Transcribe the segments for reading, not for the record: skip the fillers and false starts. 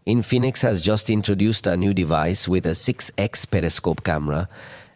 Infinix has just introduced a new device with a 6x periscope camera.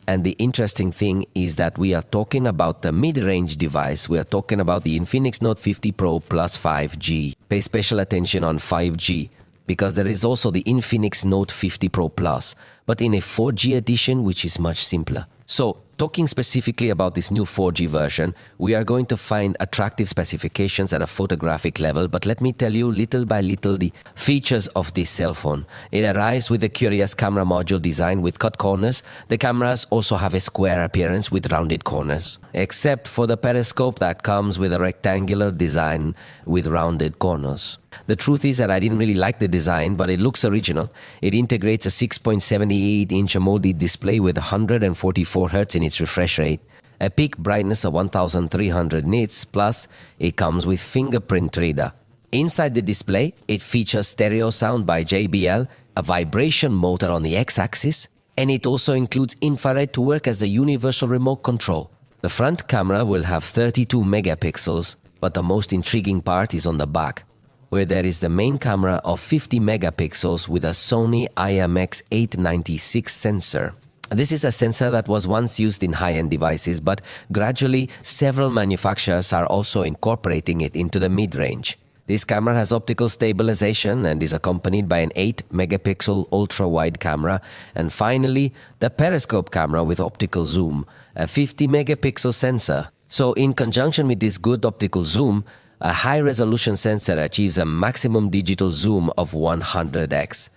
And the interesting thing is that we are talking about the mid-range device. We are talking about the Infinix Note 50 Pro plus 5G. Pay special attention on 5G because there is also the Infinix Note 50 Pro Plus, but in a 4G edition, which is much simpler. So, talking specifically about this new 4G version, we are going to find attractive specifications at a photographic level, but let me tell you little by little the features of this cell phone. It arrives with a curious camera module design with cut corners. The cameras also have a square appearance with rounded corners, except for the periscope that comes with a rectangular design with rounded corners. The truth is that I didn't really like the design, but it looks original. It integrates a 6.78-inch AMOLED display with 144 Hz in its refresh rate, a peak brightness of 1300 nits, plus it comes with fingerprint reader. Inside the display, it features stereo sound by JBL, a vibration motor on the X-axis, and it also includes infrared to work as a universal remote control. The front camera will have 32 megapixels, but the most intriguing part is on the back, where there is the main camera of 50 megapixels with a Sony IMX896 sensor. This is a sensor that was once used in high-end devices, but gradually several manufacturers are also incorporating it into the mid-range. This camera has optical stabilization and is accompanied by an 8-megapixel ultra-wide camera, and finally the periscope camera with optical zoom, a 50-megapixel sensor. So in conjunction with this good optical zoom, a high-resolution sensor achieves a maximum digital zoom of 100x.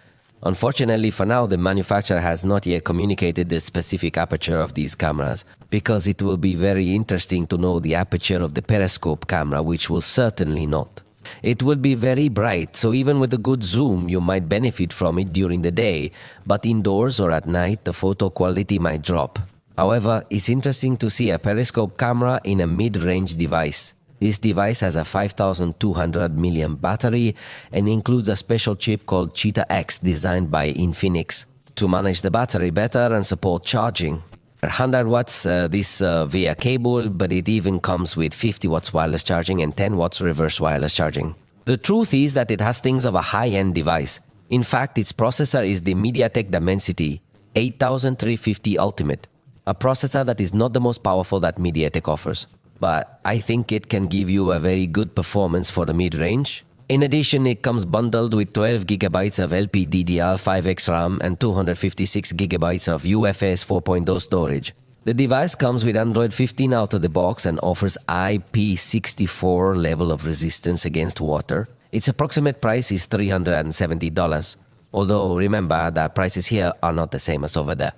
Unfortunately, for now, the manufacturer has not yet communicated the specific aperture of these cameras, because it will be very interesting to know the aperture of the periscope camera, which will certainly not. It will be very bright, so even with a good zoom, you might benefit from it during the day, but indoors or at night, the photo quality might drop. However, it's interesting to see a periscope camera in a mid-range device. This device has a 5200 mAh battery and includes a special chip called Cheetah X designed by Infinix to manage the battery better and support charging. 100 watts via cable, but it even comes with 50 watts wireless charging and 10 watts reverse wireless charging. The truth is that it has things of a high-end device. In fact, its processor is the MediaTek Dimensity 8350 Ultimate, a processor that is not the most powerful that MediaTek offers, but I think it can give you a very good performance for the mid-range. In addition, it comes bundled with 12 GB of LPDDR5X RAM and 256 GB of UFS 4.0 storage. The device comes with Android 15 out of the box and offers IP64 level of resistance against water. Its approximate price is $370, although remember that prices here are not the same as over there.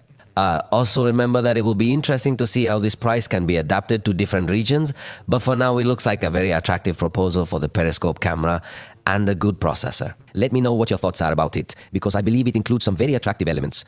Also remember that it will be interesting to see how this price can be adapted to different regions, but for now it looks like a very attractive proposal for the periscope camera and a good processor. Let me know what your thoughts are about it, because I believe it includes some very attractive elements.